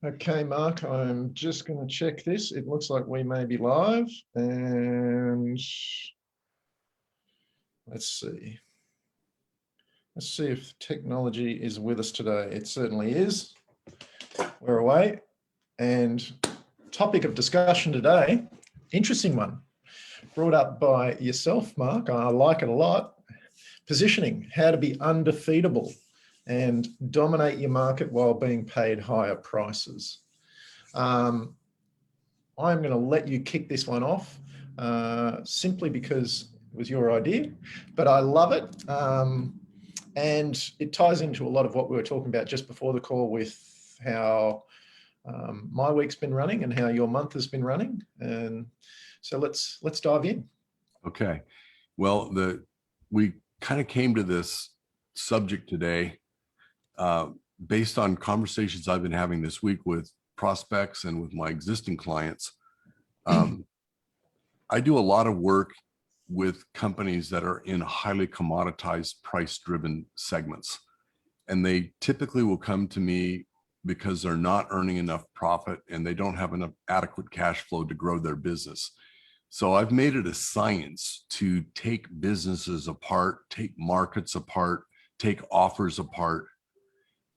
Okay, Mark, I'm just going to check this. It looks like we may be live, and let's see. Let's see if technology is with us today. It certainly is. We're away. And topic of discussion today, interesting one, brought up by yourself, Mark. I like it a lot. Positioning, how to be undefeatable and dominate your market while being paid higher prices. I'm going to let you kick this one off simply because it was your idea, but I love it. And it ties into a lot of what we were talking about just before the call with how my week's been running and how your month has been running. And so let's dive in. Okay. Well, we kind of came to this subject today based on conversations I've been having this week with prospects and with my existing clients. I do a lot of work with companies that are in highly commoditized, price-driven segments. And they typically will come to me because they're not earning enough profit and they don't have enough adequate cash flow to grow their business. So I've made it a science to take businesses apart, take markets apart, take offers apart.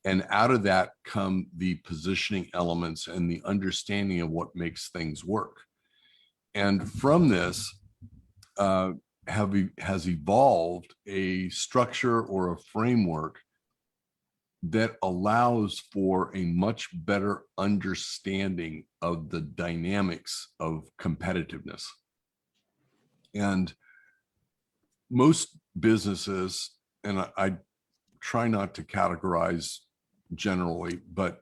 And out of that come the positioning elements and the understanding of what makes things work. And from this has evolved a structure or a framework that allows for a much better understanding of the dynamics of competitiveness. And most businesses, and I try not to categorize generally, but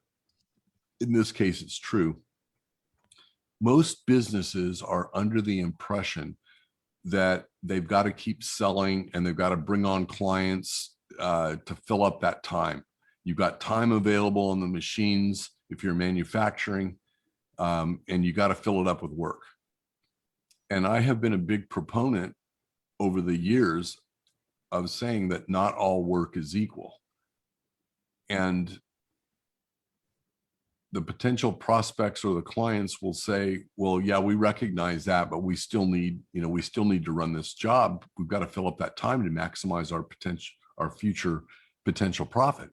in this case, it's true. Most businesses are under the impression that they've got to keep selling and they've got to bring on clients to fill up that time. You've got time available on the machines if you're manufacturing, and you got to fill it up with work. And I have been a big proponent over the years of saying that not all work is equal. And the potential prospects or the clients will say, well, yeah, we recognize that, but we still need to run this job. We've got to fill up that time to maximize our future potential profit.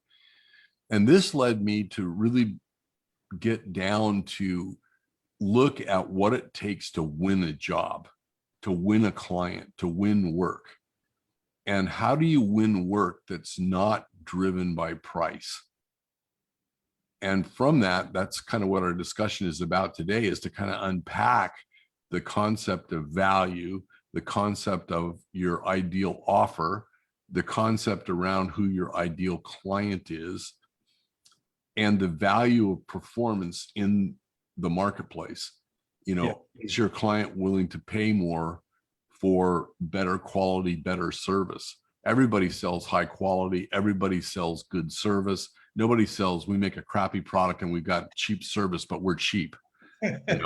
And this led me to really get down to look at what it takes to win a job, to win a client, to win work. And how do you win work that's not driven by price? And from that, that's kind of what our discussion is about today, is to kind of unpack the concept of value, the concept of your ideal offer, the concept around who your ideal client is, and the value of performance in the marketplace. Is your client willing to pay more for better quality, better service? Everybody sells high quality. Everybody sells good service. Nobody sells, we make a crappy product and we've got cheap service, but we're cheap. They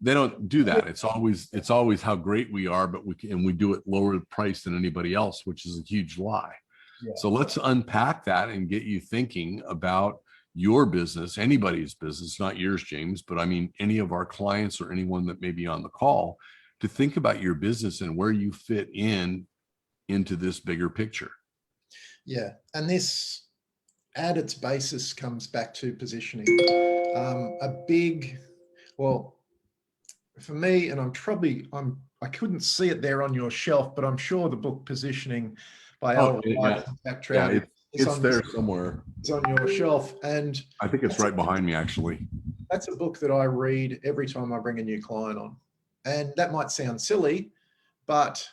don't do that. It's always how great we are, but we do it lower price than anybody else, which is a huge lie. Yeah. So let's unpack that and get you thinking about your business, anybody's business, not yours, James, but I mean, any of our clients or anyone that may be on the call, to think about your business and where you fit into this bigger picture. Yeah. And this at its basis comes back to positioning. For me, and I couldn't see it there on your shelf, but I'm sure the book Positioning by Al Wright, it's there somewhere. It's on your shelf, and I think it's right behind me, actually. That's a book that I read every time I bring a new client on. And that might sound silly, but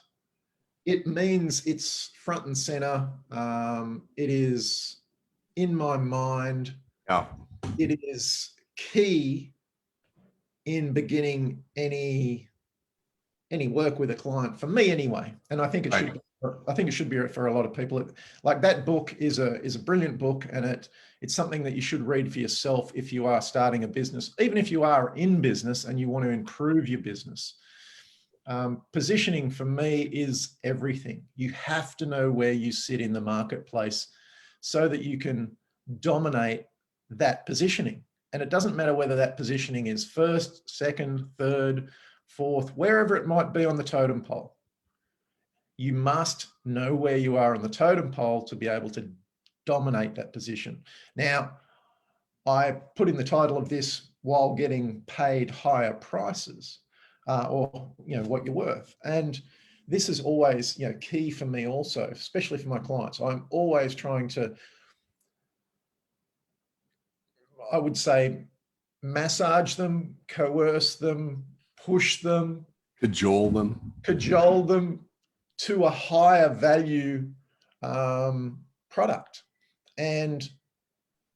it means it's front and center. It is in my mind. Yeah. It is key in beginning any work with a client, for me anyway. And I think it should. I think it should be for a lot of people. Like, that book is a brilliant book, and it's something that you should read for yourself if you are starting a business, even if you are in business and you want to improve your business. Positioning for me is everything. You have to know where you sit in the marketplace so that you can dominate that positioning. And it doesn't matter whether that positioning is first, second, third, fourth, wherever it might be on the totem pole. You must know where you are on the totem pole to be able to dominate that position. Now, I put in the title of this, while getting paid higher prices, or what you're worth. And this is always key for me also, especially for my clients. I'm always trying to, I would say, massage them, coerce them, push them, cajole them to a higher value product. And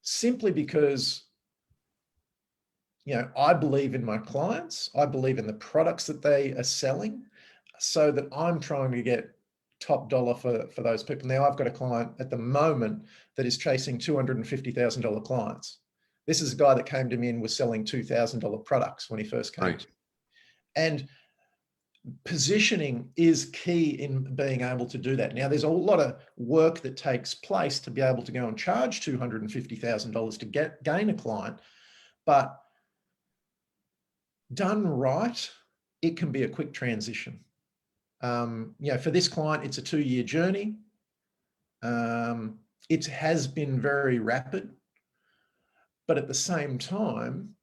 simply because I believe in my clients, I believe in the products that they are selling, so that I'm trying to get top dollar for those people. Now, I've got a client at the moment that is chasing $250,000 clients. This is a guy that came to me and was selling $2,000 products when he first came. Right. And positioning is key in being able to do that. Now, there's a lot of work that takes place to be able to go and charge $250,000 to gain a client, but done right, it can be a quick transition. For this client, it's a 2-year journey. It has been very rapid, but at the same time,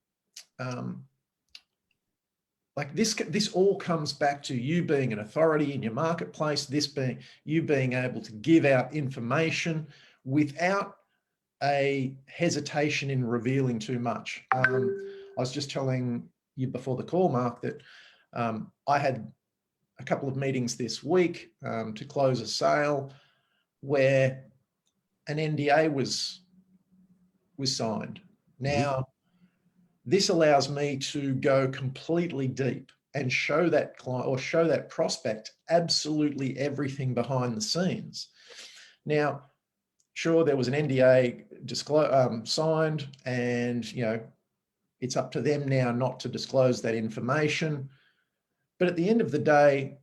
like this all comes back to you being an authority in your marketplace, this being you being able to give out information without a hesitation in revealing too much. I was just telling you before the call, Mark, that I had a couple of meetings this week to close a sale where an NDA was signed. Now, this allows me to go completely deep and show that client or show that prospect absolutely everything behind the scenes. Now, sure, there was an NDA signed, and it's up to them now not to disclose that information. But at the end of the day,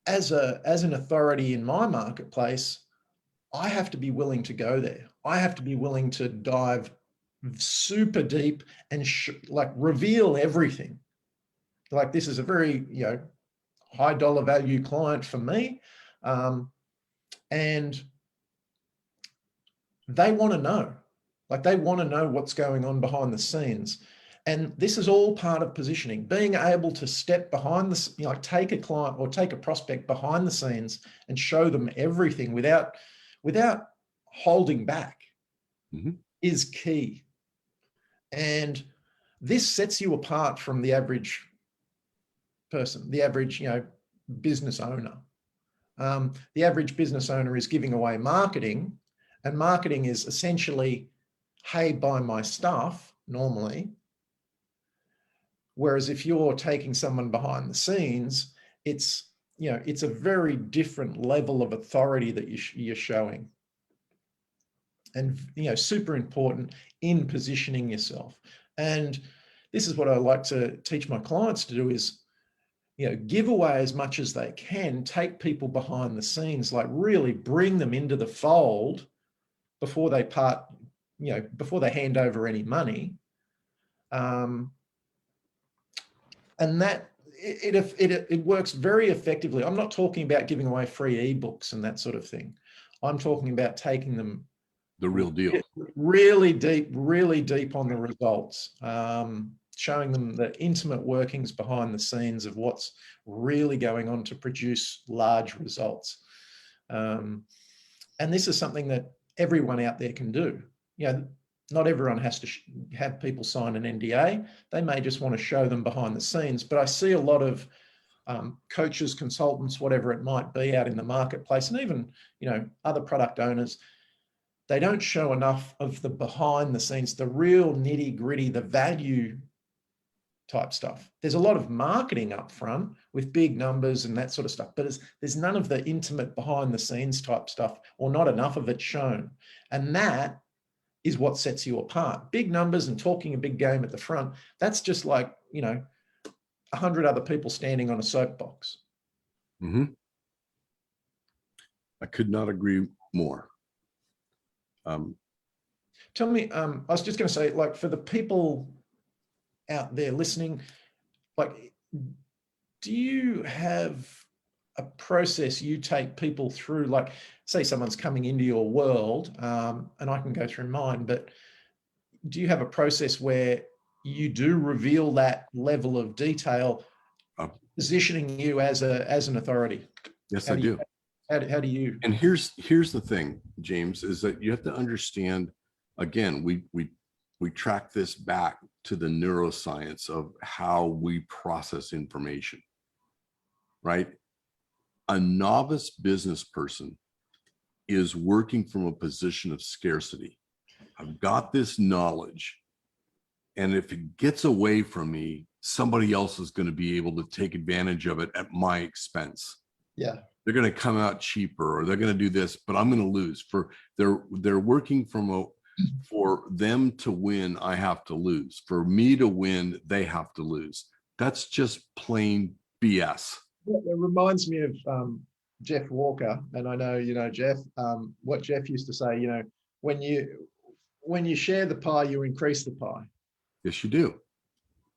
as an authority in my marketplace, I have to be willing to go there. I have to be willing to dive super deep and reveal everything. Like, this is a very high dollar value client for me, and they want to know. Like, they want to know what's going on behind the scenes. And this is all part of positioning, being able to step behind the, take a client or take a prospect behind the scenes and show them everything without holding back is key. And this sets you apart from the average person, the average, business owner. The average business owner is giving away marketing, and marketing is essentially, hey, buy my stuff normally. Whereas if you're taking someone behind the scenes, it's a very different level of authority that you're showing. And super important in positioning yourself. And this is what I like to teach my clients to do is, give away as much as they can, take people behind the scenes, like really bring them into the fold before they before they hand over any money. And that it works very effectively. I'm not talking about giving away free ebooks and that sort of thing. I'm talking about taking them the real deal, really deep on the results, showing them the intimate workings behind the scenes of what's really going on to produce large results. And this is something that everyone out there can do. Not everyone has to have people sign an NDA. They may just want to show them behind the scenes. But I see a lot of coaches, consultants, whatever it might be out in the marketplace, and even other product owners. They don't show enough of the behind the scenes, the real nitty gritty, the value type stuff. There's a lot of marketing up front with big numbers and that sort of stuff, but there's none of the intimate behind the scenes type stuff, or not enough of it shown. And that is what sets you apart. Big numbers and talking a big game at the front, that's just like, 100 other people standing on a soapbox. I could not agree more. Tell me, I was just going to say, like, for the people out there listening, like, do you have a process you take people through? Like, say someone's coming into your world, and I can go through mine, but do you have a process where you do reveal that level of detail, Uh, positioning you as an authority? yes, How I do you, do. how do you? And here's the thing, James, is that you have to understand, again, we track this back to the neuroscience of how we process information, right? A novice business person is working from a position of scarcity. I've got this knowledge, and if it gets away from me, somebody else is going to be able to take advantage of it at my expense. Yeah. They're going to come out cheaper, or they're going to do this, but I'm going to lose. They're working from for them to win, I have to lose. For me to win, they have to lose. That's just plain BS. It reminds me of Jeff Walker, and I know you know Jeff. What Jeff used to say, you know, when you share the pie, you increase the pie. Yes, you do.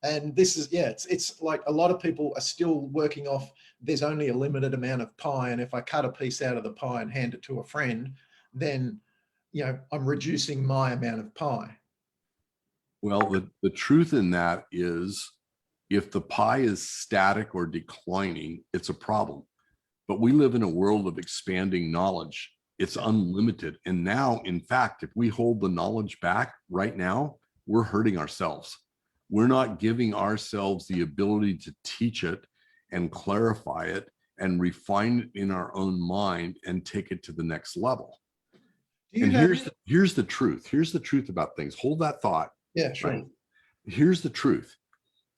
And this is, yeah, it's like a lot of people are still working off, there's only a limited amount of pie, and if I cut a piece out of the pie and hand it to a friend, then, you know, I'm reducing my amount of pie. Well, the truth in that is, if the pie is static or declining, it's a problem. But we live in a world of expanding knowledge. It's unlimited. And now, in fact, if we hold the knowledge back right now, we're hurting ourselves. We're not giving ourselves the ability to teach it and clarify it and refine it in our own mind and take it to the next level. And here's the truth. Here's the truth about things. Hold that thought. Yeah, sure. Right? Here's the truth,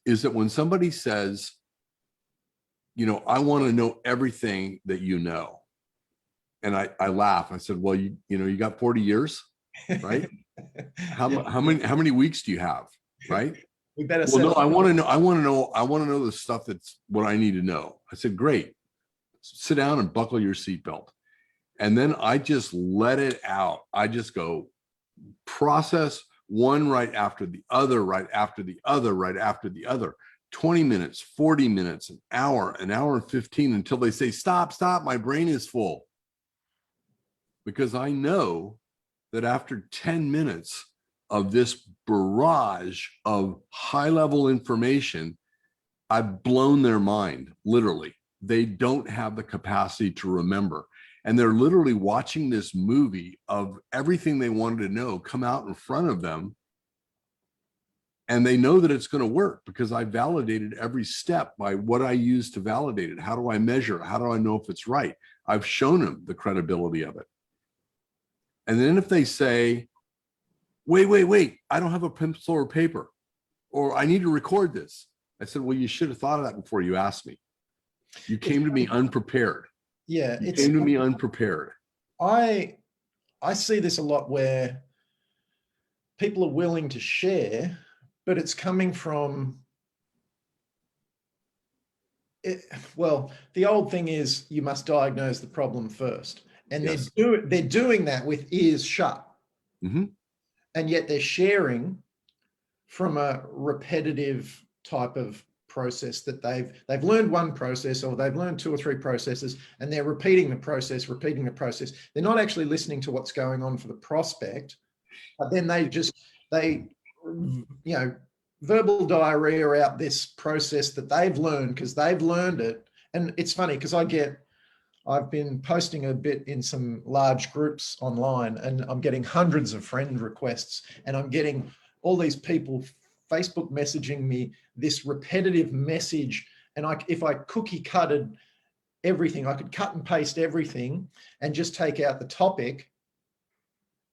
is that when somebody says, you know, I want to know everything that you know. And I laugh. I said, well, you know, you got 40 years, right? How many weeks do you have? Right? We better well, no, I want to know the stuff that's what I need to know. I said, great. Sit down and buckle your seatbelt. And then I just let it out. I just go process one right after the other, right after the other, right after the other. 20 minutes, 40 minutes, an hour and 15, until they say, stop, my brain is full. Because I know that after 10 minutes of this barrage of high-level information, I've blown their mind, literally. They don't have the capacity to remember. And they're literally watching this movie of everything they wanted to know come out in front of them. And they know that it's going to work because I validated every step by what I use to validate it. How do I measure it? How do I know if it's right? I've shown them the credibility of it. And then if they say, wait, I don't have a pencil or paper, or I need to record this. I said, well, you should have thought of that before you asked me. You came to me unprepared. Yeah, you came to me unprepared. I see this a lot where people are willing to share, but it's coming from, well, the old thing is you must diagnose the problem first. And yes, they're doing that with ears shut. Mm-hmm. And yet they're sharing from a repetitive type of process that they've learned one process, or they've learned 2 or 3 processes, and they're repeating the process. They're not actually listening to what's going on for the prospect, but then they you know, verbal diarrhea out this process that they've learned because they've learned it. And it's funny because I've been posting a bit in some large groups online, and I'm getting hundreds of friend requests, and I'm getting all these people Facebook messaging me this repetitive message. And if I cookie cutted everything, I could cut and paste everything and just take out the topic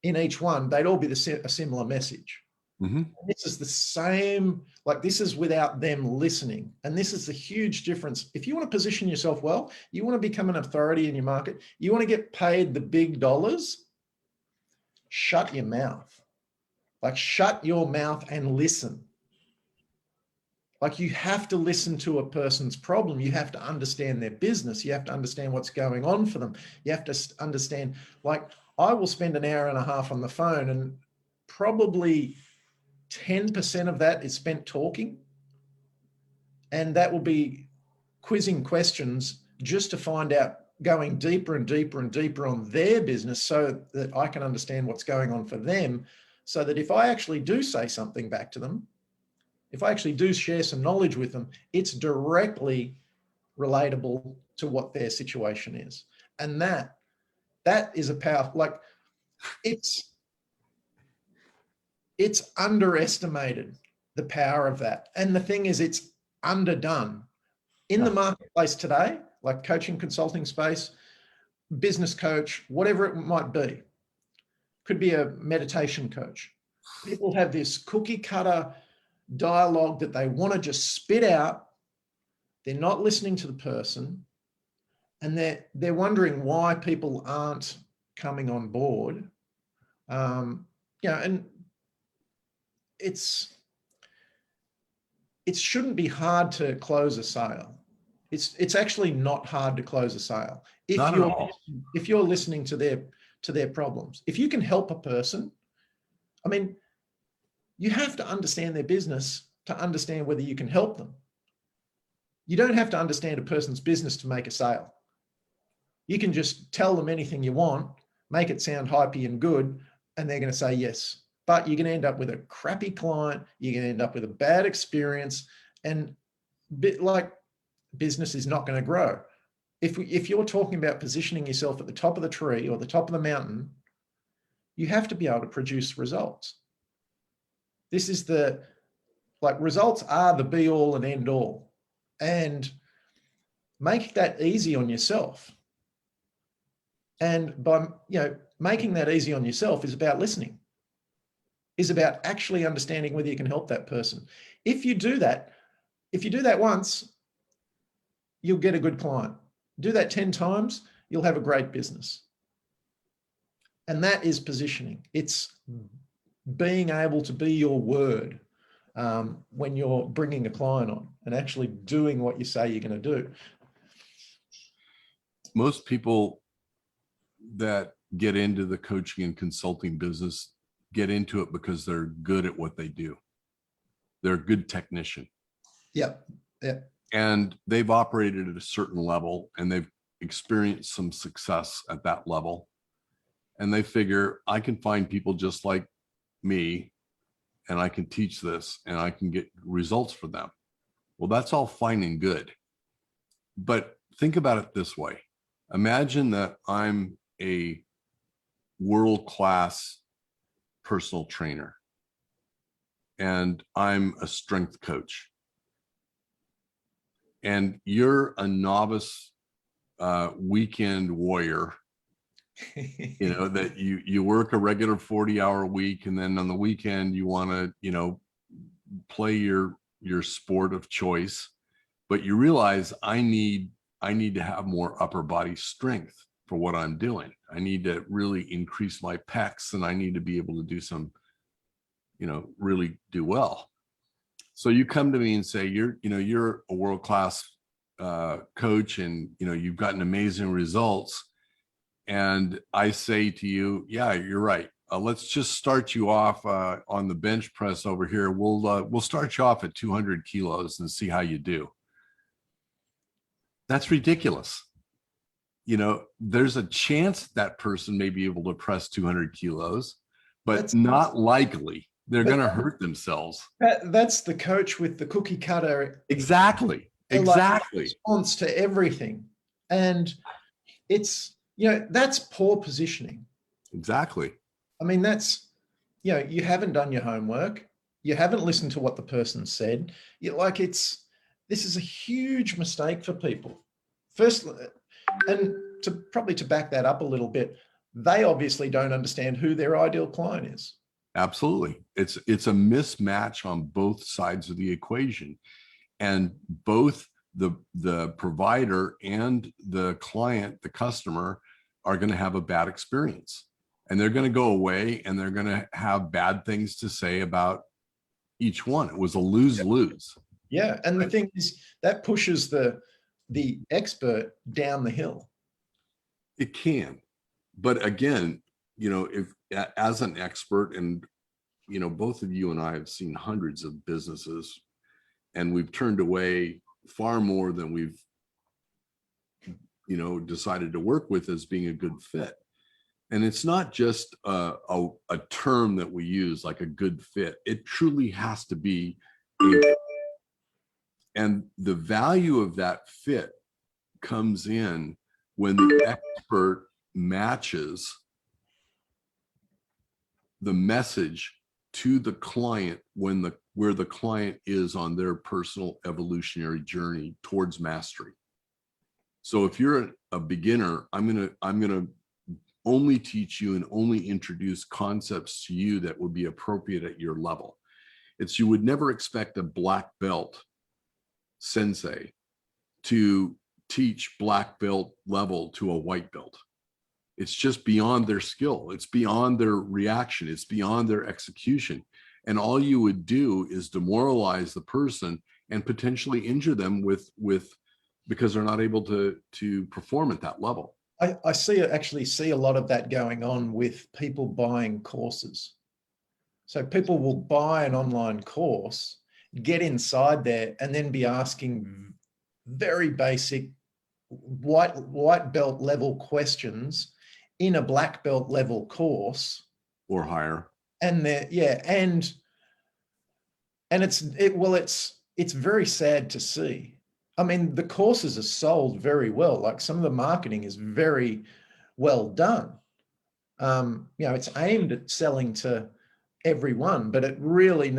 in each one, they'd all be a similar message. Mm-hmm. This is the same, like this is without them listening. And this is the huge difference. If you want to position yourself well, you want to become an authority in your market, you want to get paid the big dollars, shut your mouth. Like shut your mouth and listen. Like you have to listen to a person's problem. You have to understand their business. You have to understand what's going on for them. You have to understand, like I will spend an hour and a half on the phone, and probably 10% of that is spent talking. And that will be quizzing questions just to find out, going deeper and deeper and deeper on their business so that I can understand what's going on for them. So that if I actually do say something back to them, if I actually do share some knowledge with them, it's directly relatable to what their situation is. And that is a power, like it's underestimated, the power of that. And the thing is, it's underdone in the marketplace today, like coaching, consulting space, business coach, whatever it might be. Could be a meditation coach. People have this cookie cutter dialogue that they want to just spit out. They're not listening to the person, and they're wondering why people aren't coming on board. And it shouldn't be hard to close a sale. It's actually not hard to close a sale if you're listening to their problems. If you can help a person, I mean, you have to understand their business to understand whether you can help them. You don't have to understand a person's business to make a sale. You can just tell them anything you want, make it sound hypey and good, and they're going to say yes. But you're going to end up with a crappy client. You're going to end up with a bad experience, and like business is not going to grow. If you're talking about positioning yourself at the top of the tree or the top of the mountain, you have to be able to produce results. This is results are the be all and end all, and make that easy on yourself. And by making that easy on yourself is about listening, is about actually understanding whether you can help that person. If you do that once, you'll get a good client. Do that 10 times, you'll have a great business. And that is positioning. It's being able to be your word when you're bringing a client on and actually doing what you say you're going to do. Most people that get into the coaching and consulting business get into it because they're good at what they do. They're a good technician. Yep. And they've operated at a certain level and they've experienced some success at that level. And they figure, I can find people just like me and I can teach this and I can get results for them. Well, that's all fine and good. But think about it this way. Imagine that I'm a world-class personal trainer and I'm a strength coach. And you're a novice weekend warrior, that you work a regular 40-hour week, and then on the weekend you want to, play your sport of choice, but you realize I need to have more upper body strength for what I'm doing. I need to really increase my pecs, and I need to be able to do some, really do well. So you come to me and say, you're a world-class coach, and you've gotten amazing results. And I say to you, yeah, you're right. Let's just start you off on the bench press over here. We'll start you off at 200 kilos and see how you do. That's ridiculous. There's a chance that person may be able to press 200 kilos, but that's not likely. They're going to hurt themselves. That's the coach with the cookie cutter. Exactly. Response to everything. And it's, that's poor positioning. Exactly. I mean, that's, you haven't done your homework. You haven't listened to what the person said. This is a huge mistake for people. First, and to back that up a little bit, they obviously don't understand who their ideal client is. Absolutely. It's a mismatch on both sides of the equation, and both the provider and the client, the customer, are going to have a bad experience, and they're going to go away and they're going to have bad things to say about each one. It was a lose-lose. Yeah. And the thing is, that pushes the expert down the hill. It can. But again, if as an expert, and both of you and I have seen hundreds of businesses, and we've turned away far more than we've, decided to work with as being a good fit. And it's not just a term that we use like a good fit. It truly has to be and the value of that fit comes in when the expert matches the message to the client where the client is on their personal evolutionary journey towards mastery. So if you're a beginner, I'm gonna only teach you and only introduce concepts to you that would be appropriate at your level. You would never expect a black belt sensei to teach black belt level to a white belt. It's just beyond their skill. It's beyond their reaction. It's beyond their execution. And all you would do is demoralize the person and potentially injure them because they're not able to perform at that level. I actually see a lot of that going on with people buying courses. So people will buy an online course, get inside there, and then be asking very basic white belt level questions in a black belt level course or higher. And it's very sad to see. I mean, the courses are sold very well. Like, some of the marketing is very well done. It's aimed at selling to everyone, but they really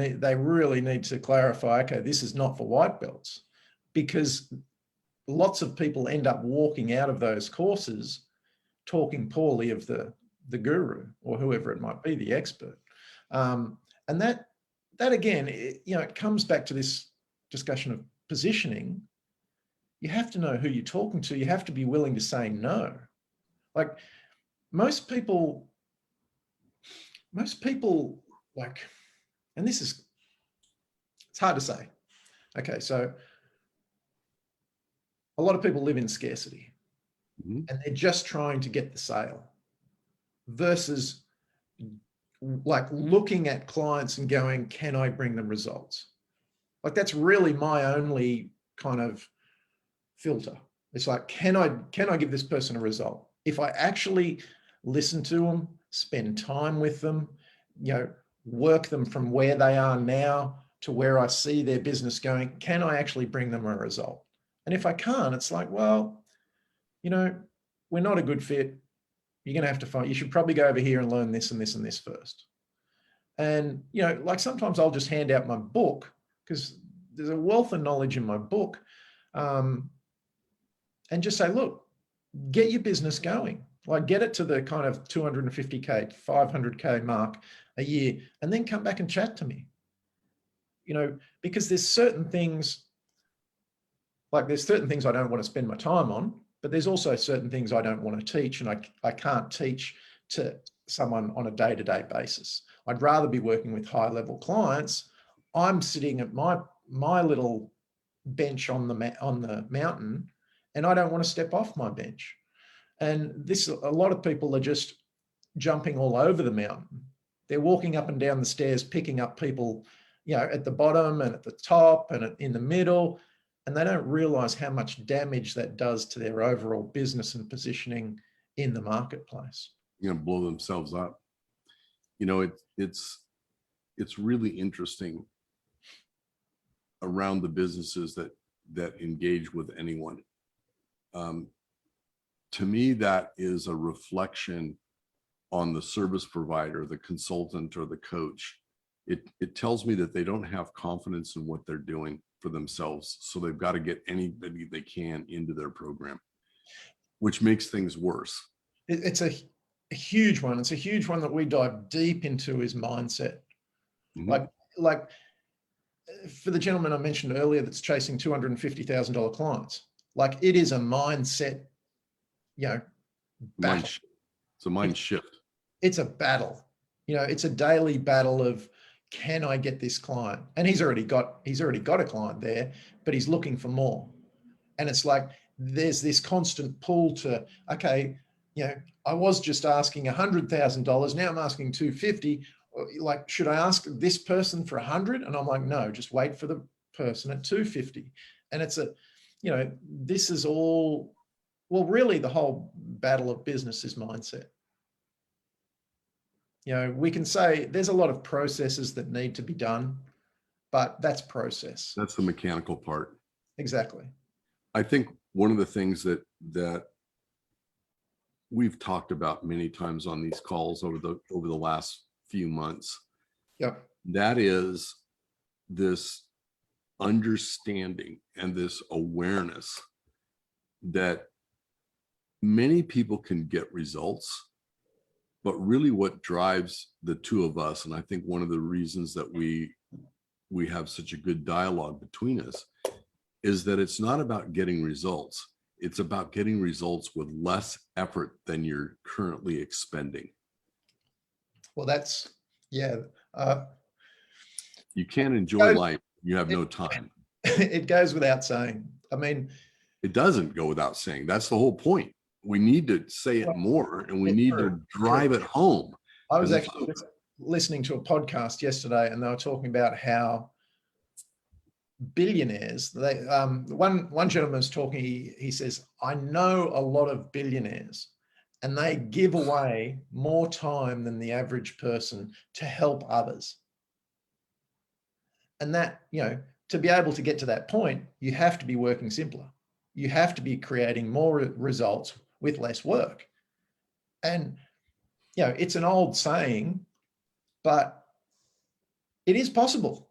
need to clarify, okay, this is not for white belts, because lots of people end up walking out of those courses talking poorly of the guru or whoever it might be, the expert. And that again, it comes back to this discussion of positioning. You have to know who you're talking to. You have to be willing to say no. Like, most people like, and it's hard to say. Okay, so a lot of people live in scarcity, and they're just trying to get the sale, versus like looking at clients and going, can I bring them results? Like, that's really my only kind of filter. It's like, can I give this person a result? If I actually listen to them, spend time with them, work them from where they are now to where I see their business going, can I actually bring them a result? And if I can't, it's like, well, we're not a good fit. You're going to have to find, you should probably go over here and learn this and this and this first. And, like, sometimes I'll just hand out my book, because there's a wealth of knowledge in my book, and just say, look, get your business going. Like, get it to the kind of 250K, 500K mark a year, and then come back and chat to me. Because there's certain things I don't want to spend my time on, but there's also certain things I don't want to teach, and I can't teach to someone on a day-to-day basis. I'd rather be working with high-level clients. I'm sitting at my little bench on the mountain, and I don't want to step off my bench. And a lot of people are just jumping all over the mountain. They're walking up and down the stairs, picking up people, at the bottom and at the top and in the middle. And they don't realize how much damage that does to their overall business and positioning in the marketplace. Blow themselves up. It's really interesting around the businesses that engage with anyone. To me, that is a reflection on the service provider, the consultant, or the coach. It tells me that they don't have confidence in what they're doing for themselves. So they've got to get anybody they can into their program, which makes things worse. It's a huge one. It's a huge one that we dive deep into, is mindset. Like for the gentleman I mentioned earlier that's chasing $250,000 clients, like, it is a mindset, battle. It's a mind shift. It's a battle. It's a daily battle of, can I get this client? And he's already got a client there, but he's looking for more. And it's like, there's this constant pull to, okay, I was just asking $100,000. Now I'm asking $250,000. like, should I ask this person for 100? And I'm like, no, just wait for the person at 250. And it's this is all, well, really the whole battle of business is mindset. We can say there's a lot of processes that need to be done, but that's process. That's the mechanical part. Exactly. I think one of the things that we've talked about many times on these calls over the last few months, that is this understanding and this awareness that many people can get results, but really what drives the two of us, and I think one of the reasons that we have such a good dialogue between us, is that it's not about getting results. It's about getting results with less effort than you're currently expending. Well, that's, yeah. You can't enjoy life. You have no time. It goes without saying. I mean, it doesn't go without saying. That's the whole point. We need to say it more, and we need to drive it home. I was actually listening to a podcast yesterday, and they were talking about how billionaires, one gentleman was talking, he says, I know a lot of billionaires, and they give away more time than the average person to help others. And that, to be able to get to that point, you have to be working simpler. You have to be creating more results with less work. And, it's an old saying, but it is possible.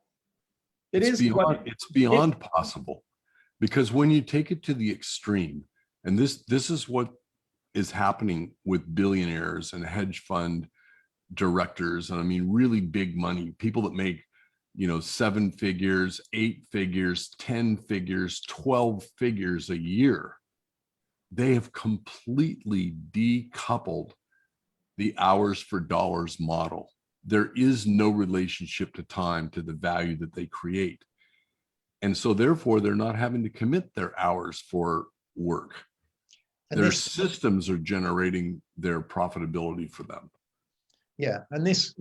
It's beyond possible, because when you take it to the extreme, and this is what is happening with billionaires and hedge fund directors, and I mean really big money, people that make 7 figures, 8 figures, 10 figures, 12 figures a year. They have completely decoupled the hours for dollars model. There is no relationship to time to the value that they create. And so therefore, they're not having to commit their hours for work. And their systems are generating their profitability for them. Yeah, and it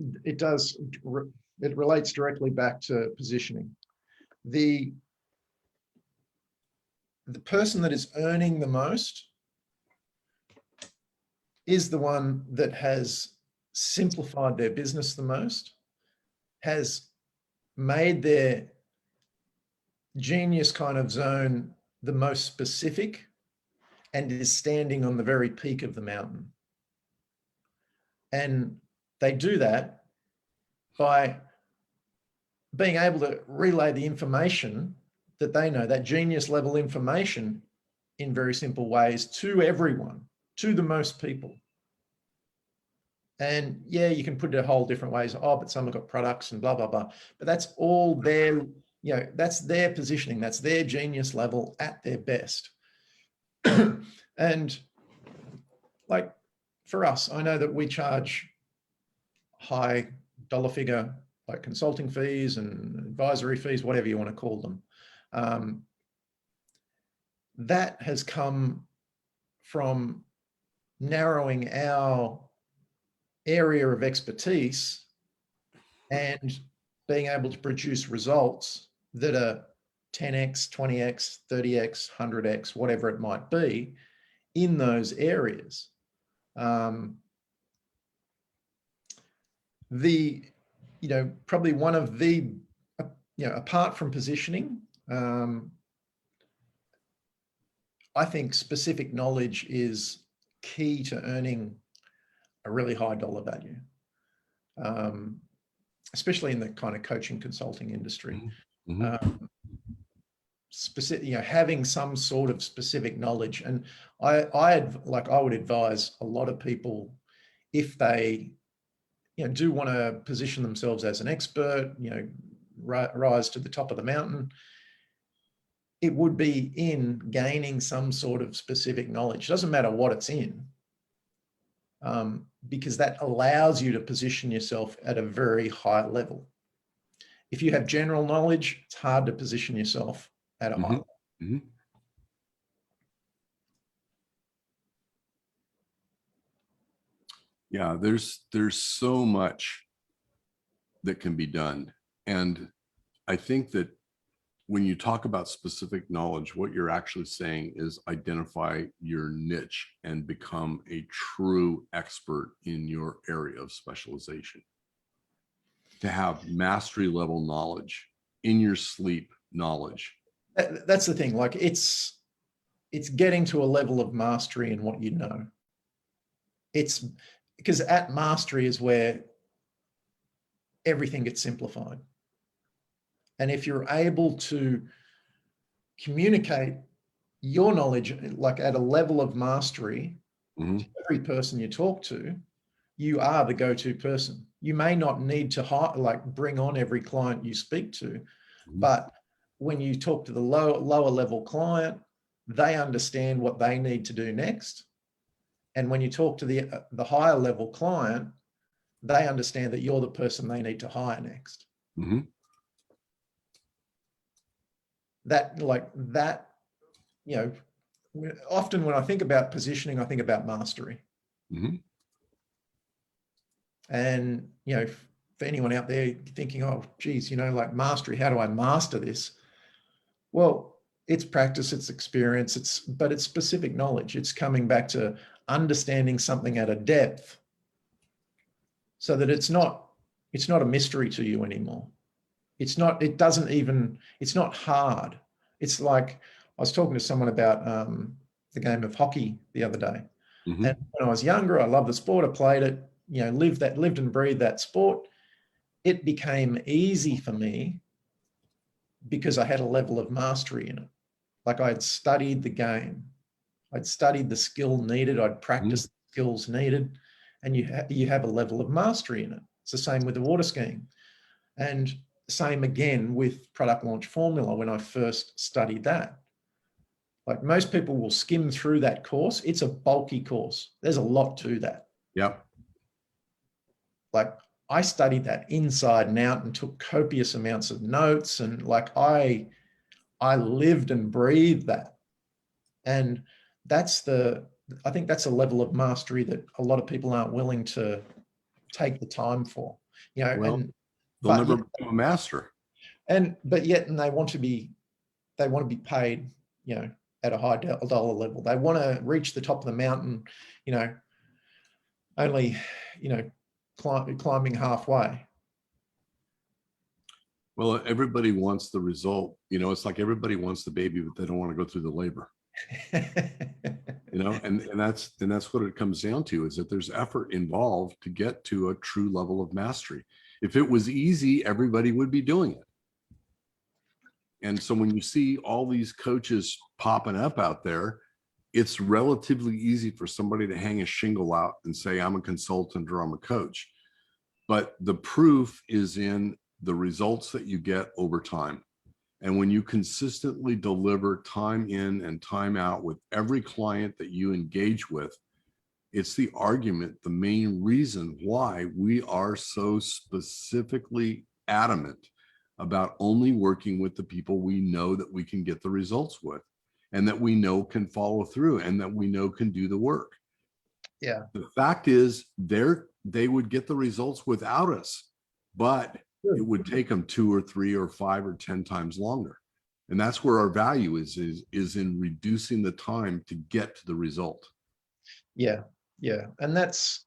relates directly back to positioning. The person that is earning the most is the one that has simplified their business the most, has made their genius kind of zone the most specific, and is standing on the very peak of the mountain. And they do that by being able to relay the information that they know, that genius level information, in very simple ways to everyone, to the most people. And yeah, you can put it a whole different ways. Oh, but some have got products and blah, blah, blah. But that's all their, that's their positioning. That's their genius level at their best. And like for us, I know that we charge high dollar figure, like consulting fees and advisory fees, whatever you want to call them. That has come from narrowing our area of expertise and being able to produce results that are 10x, 20x, 30x, 100x, whatever it might be in those areas. Probably one of the, apart from positioning, I think specific knowledge is key to earning a really high dollar value, especially in the kind of coaching consulting industry. Mm-hmm. Specific, having some sort of specific knowledge. And I would advise a lot of people, if they do want to position themselves as an expert, rise to the top of the mountain, it would be in gaining some sort of specific knowledge. It doesn't matter what it's in, because that allows you to position yourself at a very high level. If you have general knowledge, it's hard to position yourself at a high level. Mm-hmm. Yeah, there's so much that can be done. And I think that when you talk about specific knowledge, what you're actually saying is identify your niche and become a true expert in your area of specialization. To have mastery level knowledge, in your sleep knowledge. That's the thing. Like it's getting to a level of mastery in what you know. It's because at mastery is where everything gets simplified. And if you're able to communicate your knowledge like at a level of mastery to every person you talk to, you are the go-to person. You may not need to bring on every client you speak to, but when you talk to the lower level client, they understand what they need to do next. And when you talk to the higher level client, they understand that you're the person they need to hire next. That, you know, often when I think about positioning, I think about mastery. And, you know, for anyone out there thinking, oh, geez, you know, like mastery, how do I master this? Well, it's practice, it's experience, but it's specific knowledge. It's coming back to understanding something at a depth so that it's not a mystery to you anymore. It's not hard. It's like, I was talking to someone about the game of hockey the other day. And when I was younger, I loved the sport. I played it, you know, lived and breathed that sport. It became easy for me because I had a level of mastery in it. Like I had studied the game. I'd studied the skill needed. I'd practiced the skills needed. And you have a level of mastery in it. It's the same with the water skiing. And same again with product launch formula when I first studied that. Like most people will skim through that course. It's a bulky course. There's a lot to that. Yep. Like I studied that inside and out and took copious amounts of notes. And like I lived and breathed that. And I think that's a level of mastery that a lot of people aren't willing to take the time for, you know, well, they'll never become a master. But yet they want to be paid, you know, at a high dollar level. They want to reach the top of the mountain, you know, only, you know, climbing halfway. Well, everybody wants the result. You know, it's like everybody wants the baby, but they don't want to go through the labor. You know, and that's what it comes down to, is that there's effort involved to get to a true level of mastery. If it was easy, everybody would be doing it. And so when you see all these coaches popping up out there, it's relatively easy for somebody to hang a shingle out and say, I'm a consultant or I'm a coach. But the proof is in the results that you get over time. And when you consistently deliver time in and time out with every client that you engage with, it's the argument, the main reason why we are so specifically adamant about only working with the people we know that we can get the results with, and that we know can follow through, and that we know can do the work. Yeah. The fact is, they would get the results without us, but it would take them 2 or 3 or 5 or 10 times longer. And that's where our value is in reducing the time to get to the result. Yeah. Yeah. And that's,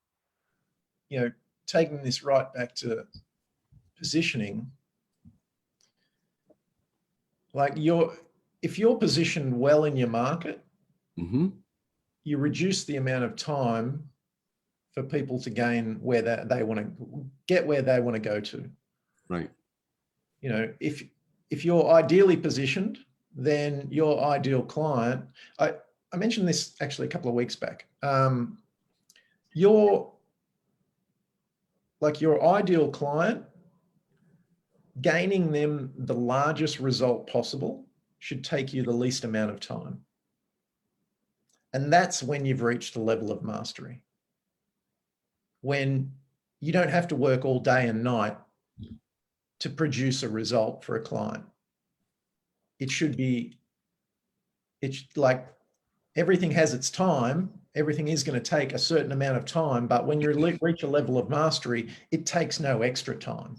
you know, taking this right back to positioning. Like if you're positioned well in your market, you reduce the amount of time for people to gain where they want to get, where they want to go to. Right. You know, if you're ideally positioned, then your ideal client, I mentioned this actually a couple of weeks back. Your ideal client, gaining them the largest result possible should take you the least amount of time. And that's when you've reached a level of mastery. When you don't have to work all day and night to produce a result for a client. It's like everything has its time. Everything is going to take a certain amount of time, but when you reach a level of mastery, it takes no extra time.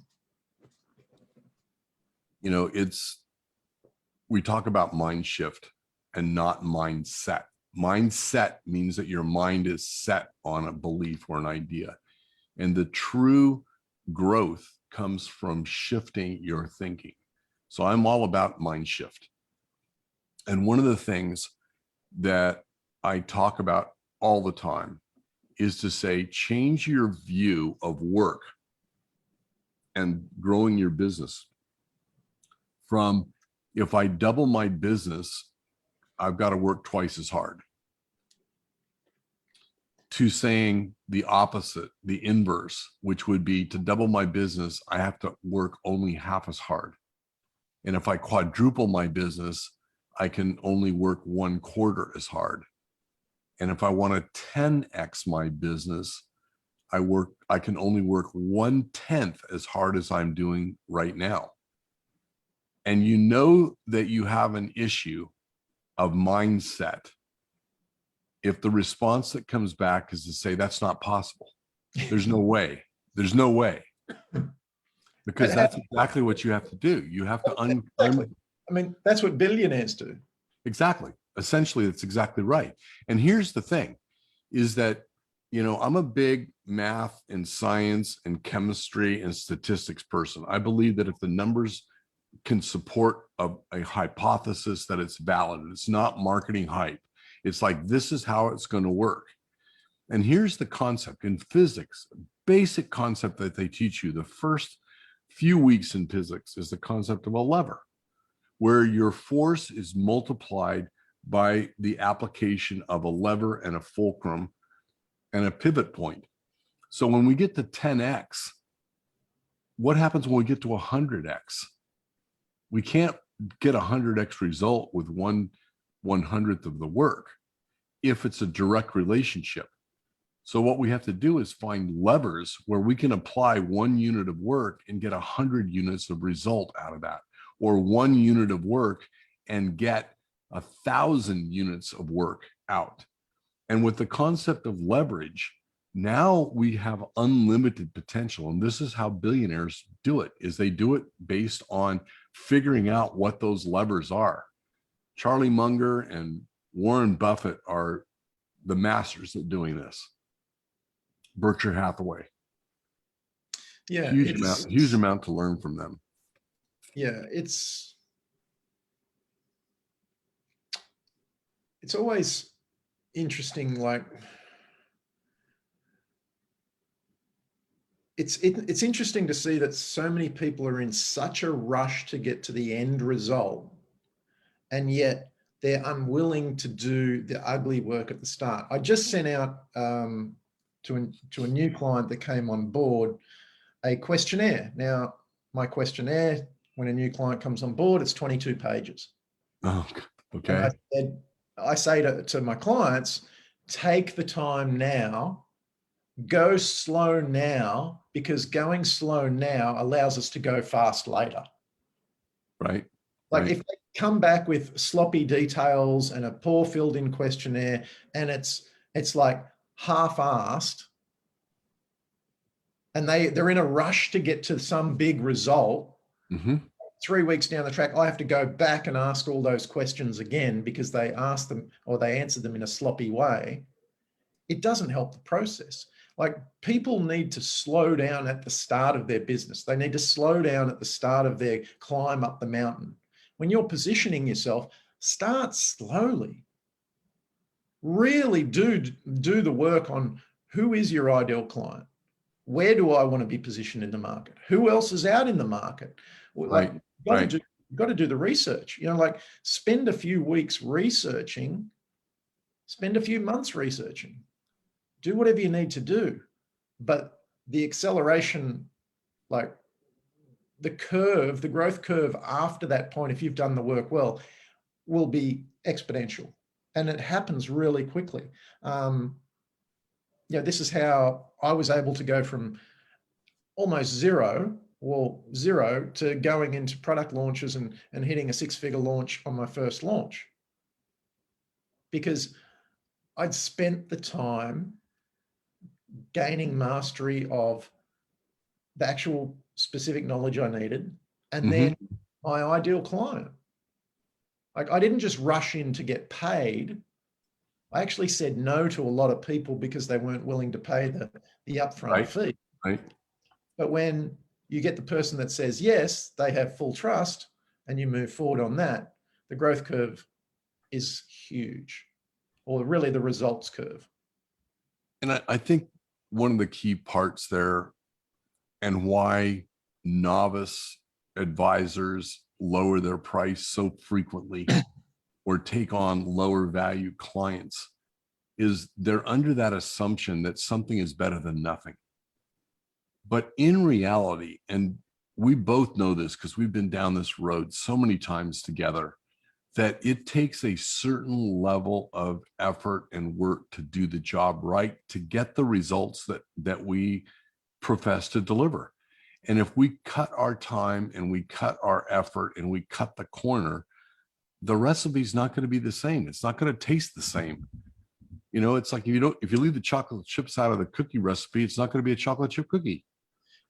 we talk about mind shift and not mindset. Mindset means that your mind is set on a belief or an idea. And the true growth comes from shifting your thinking. So I'm all about mind shift. And one of the things that I talk about all the time is to say, change your view of work and growing your business from, if I double my business, I've got to work twice as hard, to saying the opposite, the inverse, which would be, to double my business, I have to work only half as hard. And if I quadruple my business, I can only work 1/4 as hard. And if I want to 10x my business, I can only work 1/10 as hard as I'm doing right now. And you know that you have an issue of mindset if the response that comes back is to say, that's not possible. There's no way. There's no way. Because that's exactly what you have to do. You have to Exactly. I mean, that's what billionaires do. Exactly. Essentially, that's exactly right. And here's the thing, is that, I'm a big math and science and chemistry and statistics person. I believe that if the numbers can support a hypothesis, that it's valid. It's not marketing hype. It's like, this is how it's going to work. And here's the concept in physics, basic concept that they teach you the first few weeks in physics is the concept of a lever, where your force is multiplied by the application of a lever and a fulcrum and a pivot point. So when we get to 10x, what happens when we get to 100x? We can't get 100x result with 1/100th of the work if it's a direct relationship. So what we have to do is find levers where we can apply 1 unit of work and get 100 units of result out of that, or 1 unit of work and get 1,000 units of work out. And with the concept of leverage, now we have unlimited potential. And this is how billionaires do it, is they do it based on figuring out what those levers are. Charlie Munger and Warren Buffett are the masters at doing this. Berkshire Hathaway. Yeah. Huge amount to learn from them. Yeah. It's always interesting. Like, it's interesting to see that so many people are in such a rush to get to the end result, and yet they're unwilling to do the ugly work at the start. I just sent out to a new client that came on board a questionnaire. Now, my questionnaire, when a new client comes on board, it's 22 pages. Oh, okay. And I say to my clients, take the time now, go slow now, because going slow now allows us to go fast later. Right. Like, if they come back with sloppy details and a poor filled in questionnaire, and it's like half-assed, and they're in a rush to get to some big result, 3 weeks down the track, I have to go back and ask all those questions again because they asked them or they answered them in a sloppy way. It doesn't help the process. Like, people need to slow down at the start of their business. They need to slow down at the start of their climb up the mountain. When you're positioning yourself, start slowly. Really do the work on who is your ideal client. Where do I want to be positioned in the market? Who else is out in the market? Like, you've got to do the research. Like, spend a few weeks researching, spend a few months researching. Do whatever you need to do. But the acceleration, like the growth curve after that point, if you've done the work well, will be exponential. And it happens really quickly. This is how I was able to go from almost zero to going into product launches and hitting a 6-figure launch on my first launch. Because I'd spent the time gaining mastery of the actual specific knowledge I needed, and then my ideal client. Like, I didn't just rush in to get paid. I actually said no to a lot of people because they weren't willing to pay the upfront Right. fee. Right. But when you get the person that says yes, they have full trust, and you move forward on that, the growth curve is huge, or really the results curve. And I think one of the key parts there, and why novice advisors lower their price so frequently or take on lower value clients, is they're under that assumption that something is better than nothing. But in reality, and we both know this because we've been down this road so many times together, that it takes a certain level of effort and work to do the job right, to get the results that we profess to deliver. And if we cut our time and we cut our effort and we cut the corner, the recipe's not going to be the same. It's not going to taste the same. You know, it's like, if you leave the chocolate chips out of the cookie recipe, it's not going to be a chocolate chip cookie.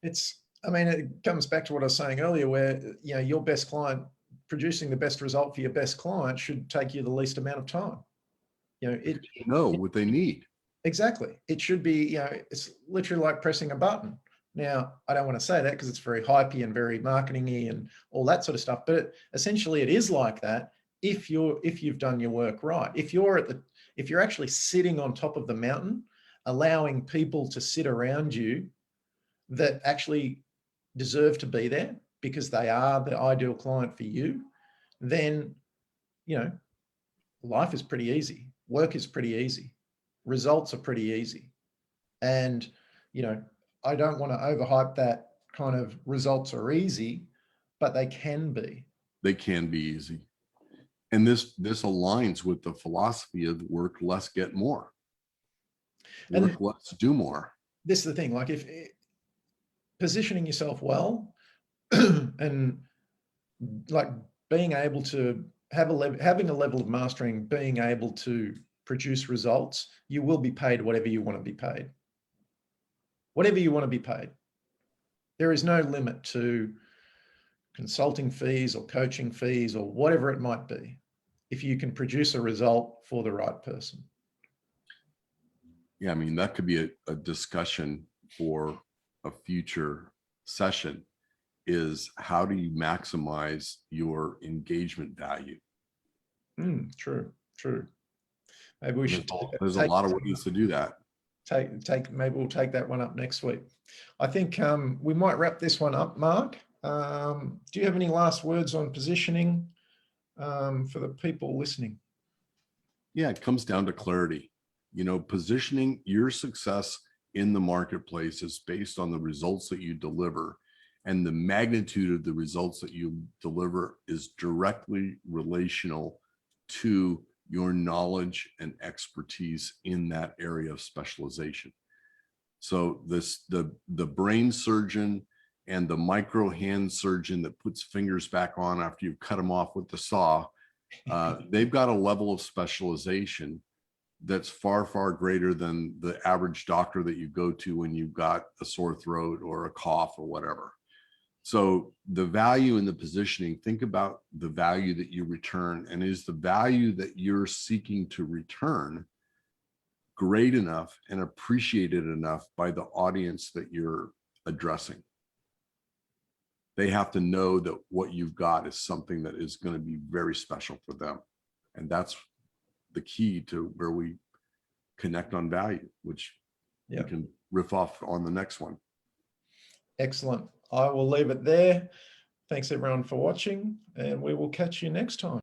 I mean, it comes back to what I was saying earlier, where, you know, your best client, producing the best result for your best client should take you the least amount of time. You know, What they need. exactly. It should be, you know, it's literally like pressing a button. Now, I don't want to say that because it's very hypey and very marketing-y and all that sort of stuff, but essentially it is like that if you've done your work right. If you're actually sitting on top of the mountain, allowing people to sit around you that actually deserve to be there because they are the ideal client for you, then, you know, life is pretty easy. Work is pretty easy. Results are pretty easy. And, you know, I don't want to overhype that kind of results are easy, but they can be. They can be easy. And this aligns with the philosophy of work less, get more. Work less, do more. This is the thing, like, if positioning yourself well and like being able to having a level of mastering, being able to produce results, you will be paid whatever you want to be paid. Whatever you want to be paid. There is no limit to consulting fees or coaching fees or whatever it might be, if you can produce a result for the right person. Yeah, I mean, that could be a discussion for a future session, is how do you maximize your engagement value? True. Maybe we should. There's a lot of ways to do that. Maybe we'll take that one up next week. I think we might wrap this one up, Mark. Do you have any last words on positioning for the people listening? Yeah, it comes down to clarity. You know, positioning your success in the marketplace is based on the results that you deliver, and the magnitude of the results that you deliver is directly relational to your knowledge and expertise in that area of specialization. So the brain surgeon and the micro hand surgeon that puts fingers back on after you've cut them off with the saw, they've got a level of specialization that's far, far greater than the average doctor that you go to when you've got a sore throat or a cough or whatever. So the value in the positioning, think about the value that you return, and is the value that you're seeking to return great enough and appreciated enough by the audience that you're addressing? They have to know that what you've got is something that is going to be very special for them. And that's the key to where we connect on value, which you can riff off on the next one. Excellent. I will leave it there. Thanks everyone for watching, and we will catch you next time.